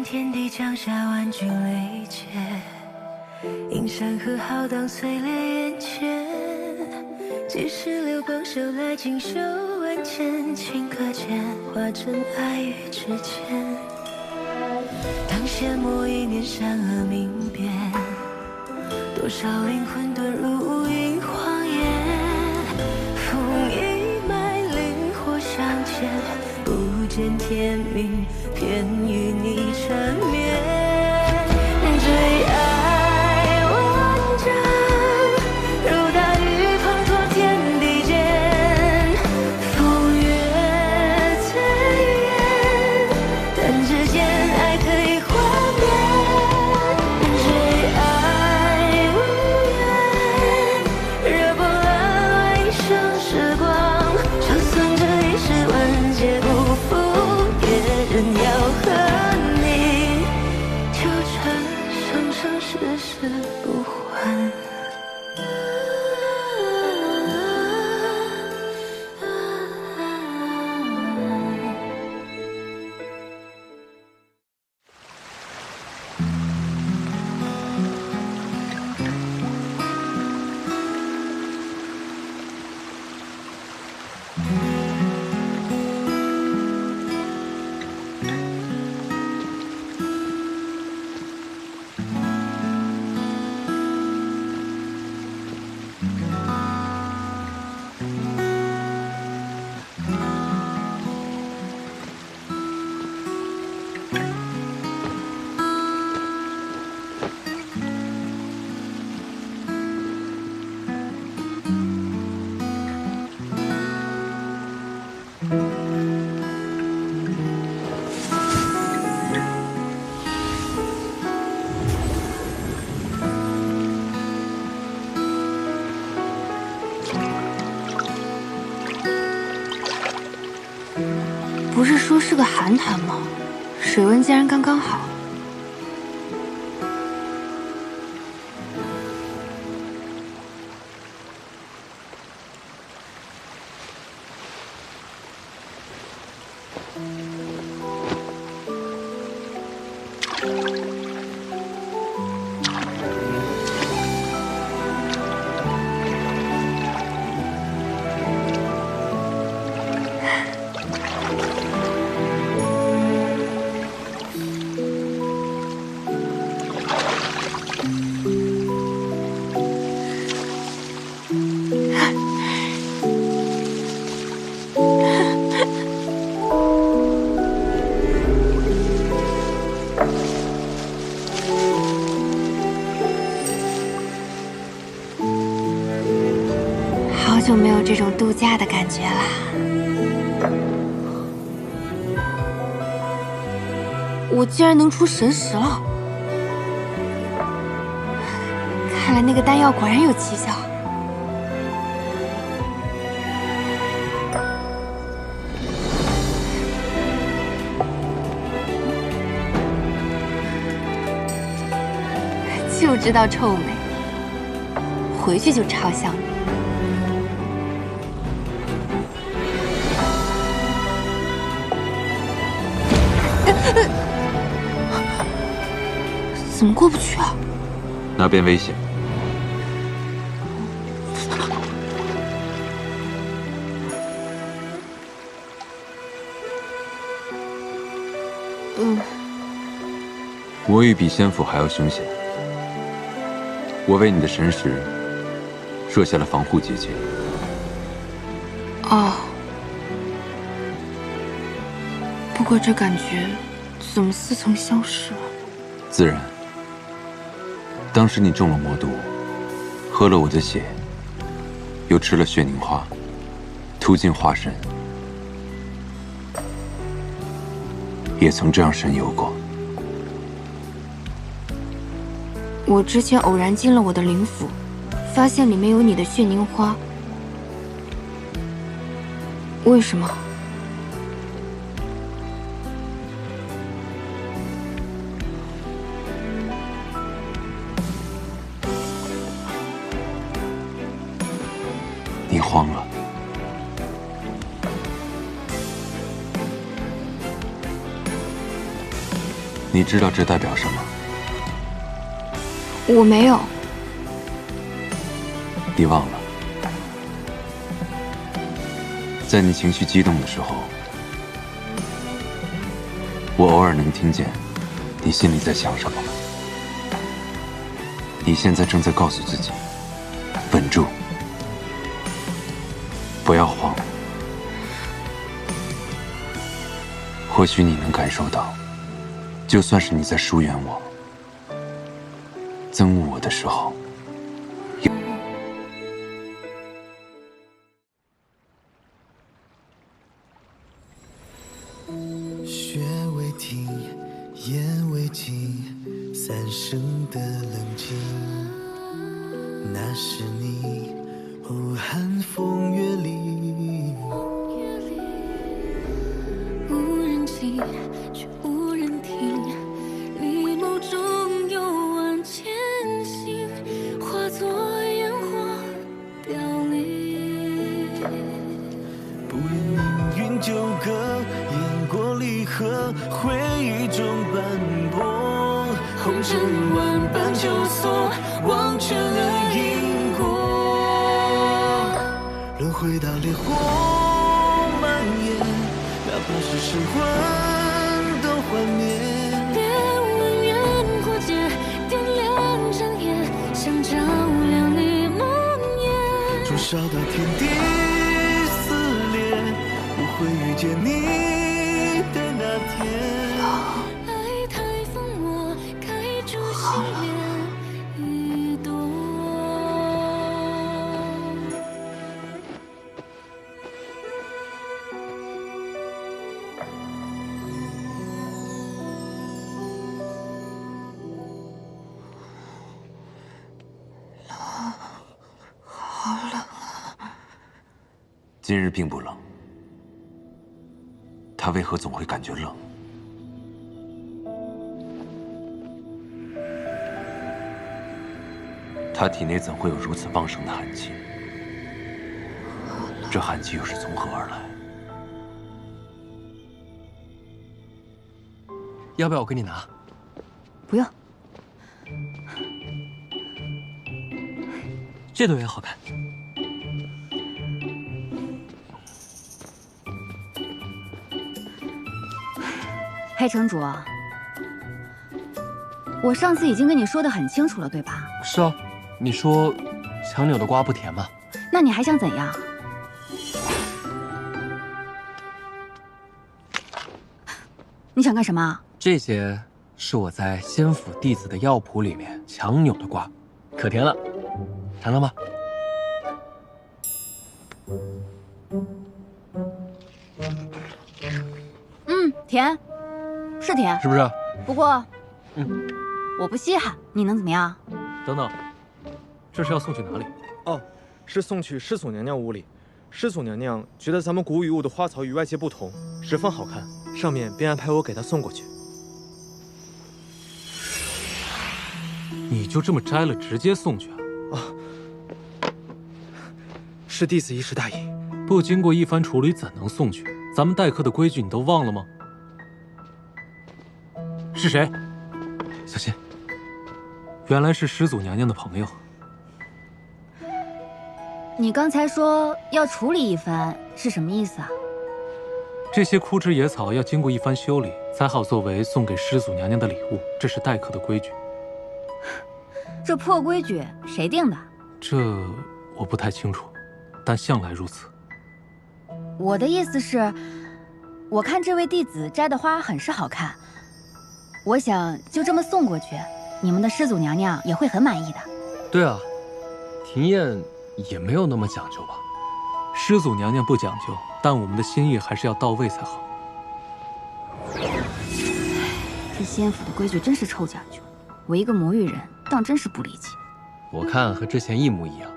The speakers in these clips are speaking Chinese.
天地降下万军雷劫，映山河浩荡碎裂眼前。几时流光手来锦绣万千，顷刻间化成爱与之间。当阡陌一念善恶明辨，多少灵魂遁入无垠荒野。风一脉灵火相牵，不见天明，偏与你缠绵。最爱万丈，如大雨滂沱天地间。风月最远，弹指间爱可以幻灭。最爱无言，热波澜乱一生时光，就算这一世万劫不复，也仍要和你纠缠生生世世不还。不是说是个寒潭吗？水温竟然刚刚好。好久没有这种度假的感觉啦。我竟然能出神识了，看来那个丹药果然有奇效。就知道臭美，回去就嘲笑你。怎么过不去啊？那边危险。我与比仙府还要凶险。我为你的神识设下了防护结界。哦，不过这感觉怎么似曾相识啊？自然。当时你中了魔毒，喝了我的血，又吃了血凝花，屠尽化神，也曾这样神游过。我之前偶然进了我的灵府，发现里面有你的血凝花。为什么？你慌了。你知道这代表什么？我没有。你忘了，在你情绪激动的时候，我偶尔能听见你心里在想什么。你现在正在告诉自己，稳住，不要慌。或许你能感受到，就算是你在疏远我、憎恶我的时候，雪未停，烟未尽，三生的冷静。那是你，哦，寒风月里。无人听，却无人听，你眸中有万千星，化作烟火凋零。不愿命运纠葛，雁过离合，回忆中斑驳。红尘万般纠锁，忘却了因果。轮回到烈火蔓延，哪怕是神魂都幻灭。别问远或近，点亮针眼，想照亮你梦魇。灼烧到天地撕裂，不会遇见你的那天。爱太疯魔，开出心莲一朵。今日并不冷，他为何总会感觉冷？他体内怎会有如此旺盛的寒气？这寒气又是从何而来？要不要我给你拿？不用。这朵也好看。黑城主，我上次已经跟你说的很清楚了，对吧？是啊，你说强扭的瓜不甜吗？那你还想怎样？你想干什么？这些是我在仙府弟子的药谱里面强扭的瓜，可甜了，尝尝吧。甜，是甜，是不是？不过，嗯，我不稀罕，你能怎么样？等等，这是要送去哪里？哦，是送去师祖娘娘屋里。师祖娘娘觉得咱们古雨雾的花草与外界不同，十分好看，上面便安排我给她送过去。你就这么摘了直接送去啊？是弟子一时大意，不经过一番处理怎能送去？咱们待客的规矩你都忘了吗？是谁？小心！原来是师祖娘娘的朋友。你刚才说要处理一番，是什么意思啊？这些枯枝野草要经过一番修理，才好作为送给师祖娘娘的礼物，这是待客的规矩。这破规矩谁定的？这我不太清楚，但向来如此。我的意思是，我看这位弟子摘的花很是好看，我想就这么送过去，你们的师祖娘娘也会很满意的。对啊，庭宴也没有那么讲究吧？师祖娘娘不讲究，但我们的心意还是要到位才好。这仙府的规矩真是臭讲究，我一个魔域人当真是不理解。我看和之前一模一样，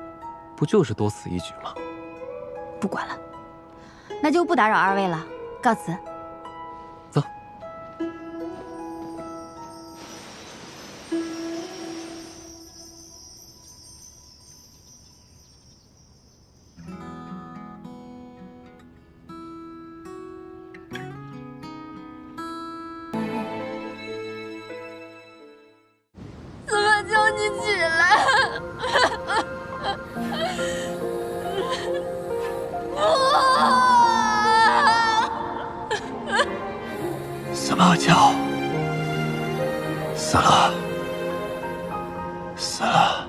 不就是多此一举吗？不管了，那就不打扰二位了，告辞。走。你起来！司马娇死了，死了。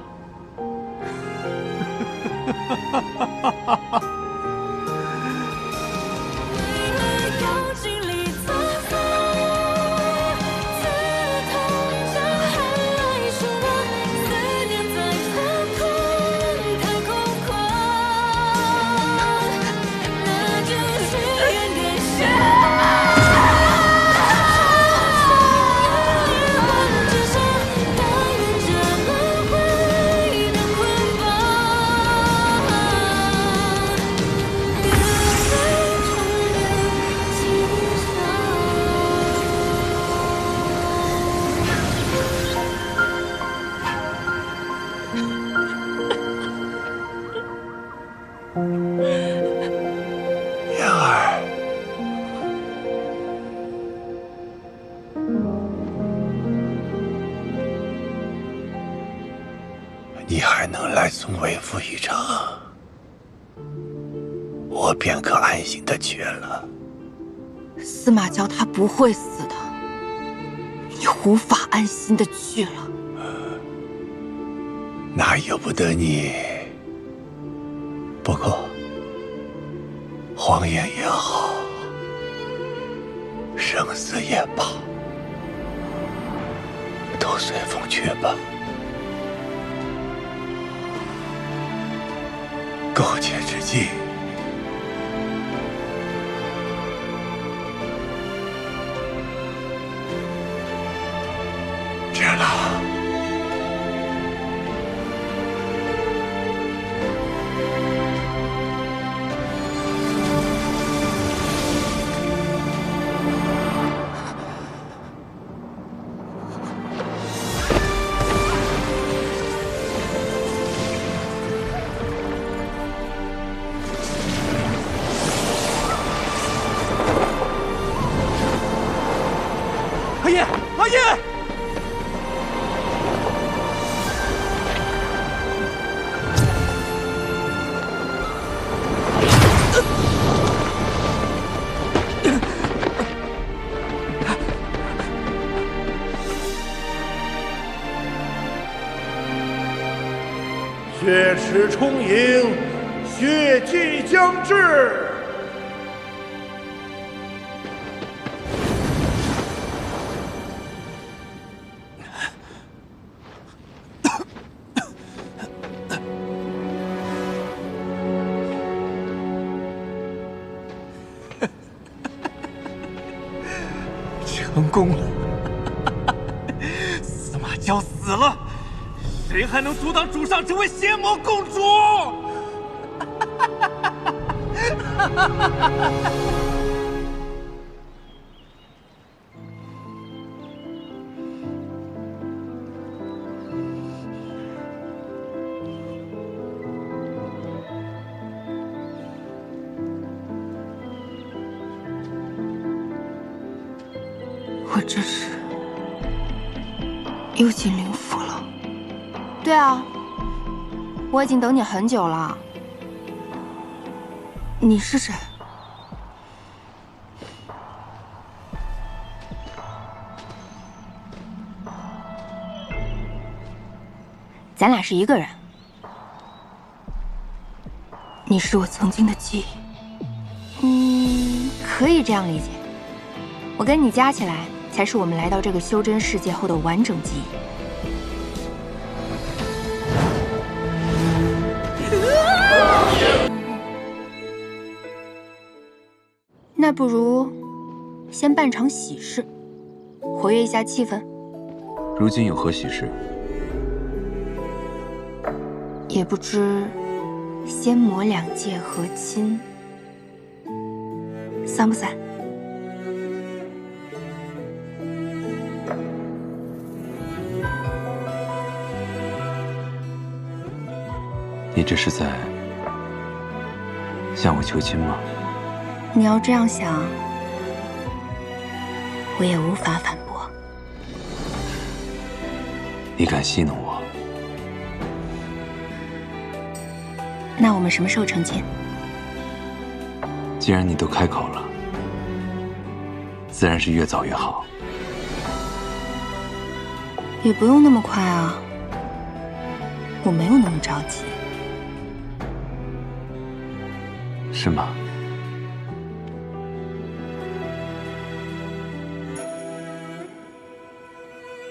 燕儿，你还能来送为父一程，我便可安心的去了。司马娇他不会死的，你无法安心的去了。那由不得你。不过，荒野也好，生死也罢，都随风去吧。苟且之计，知了。阿叶，阿叶！血池充盈，血祭将至。成功了！司马娇死了，谁还能阻挡主上成为邪魔共主？我这是又进灵府了。对啊，我已经等你很久了。你是谁？咱俩是一个人。你是我曾经的记忆。可以这样理解。我跟你加起来，才是我们来到这个修真世界后的完整记忆。那不如先办场喜事，活跃一下气氛。如今有何喜事？也不知仙魔两界和亲，散不散？你这是在向我求亲吗？你要这样想，我也无法反驳。你敢戏弄我？那我们什么时候成亲？既然你都开口了，自然是越早越好。也不用那么快啊，我没有那么着急。是吗？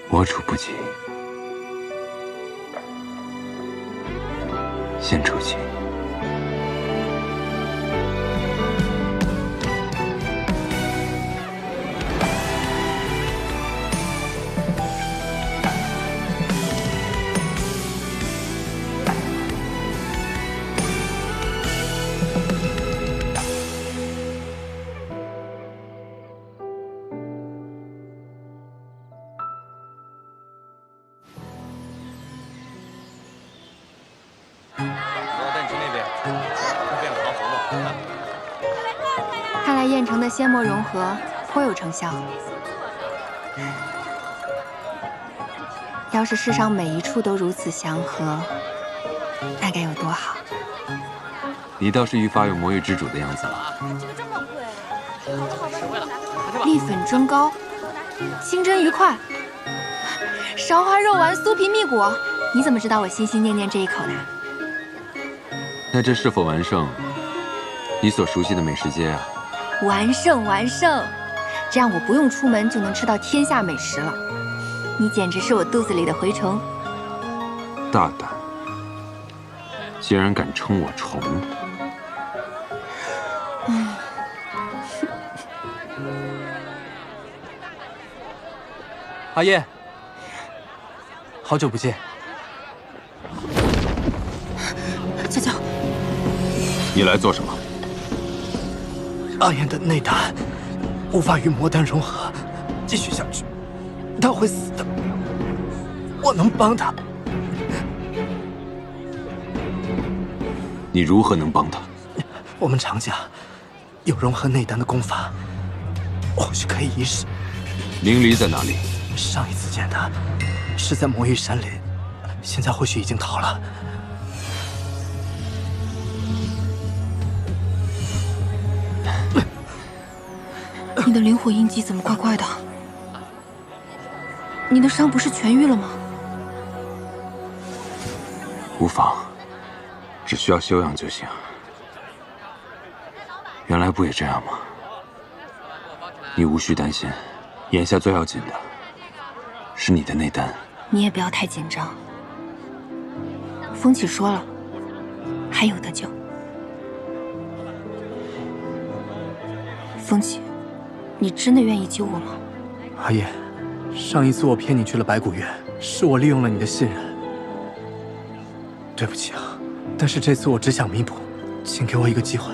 我处不急，先出气。看来燕城的仙墨融合颇有成效。要是世上每一处都如此祥和，那该有多好！你倒是愈发有魔域之主的样子了。蜜粉蒸糕，清真愉快，烧花肉丸酥皮蜜果，你怎么知道我心心念念这一口的？那这是否完胜你所熟悉的美食街啊？完胜完胜，这样我不用出门就能吃到天下美食了。你简直是我肚子里的蛔虫。大胆，竟然敢称我虫！阿燕，好久不见。娇娇，你来做什么？阿燕的内丹无法与魔丹融合，继续下去，她会死的。我能帮她。你如何能帮她？我们常家有融合内丹的功法，或许可以一试。明离在哪里？上一次见他是在魔域山林，现在或许已经逃了。你的灵火印记怎么怪怪的？你的伤不是痊愈了吗？无妨，只需要休养就行。原来不也这样吗？你无需担心，眼下最要紧的是你的内丹。你也不要太紧张。风起说了，还有得救。风起，你真的愿意救我吗？阿燕，上一次我骗你去了白骨院，是我利用了你的信任。对不起啊，但是这次我只想弥补，请给我一个机会。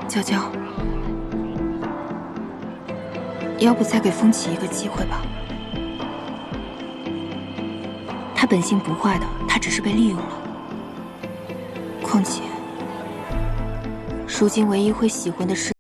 娇娇，要不再给风起一个机会吧？他本性不坏的，他只是被利用了。况且，如今唯一会喜欢的是。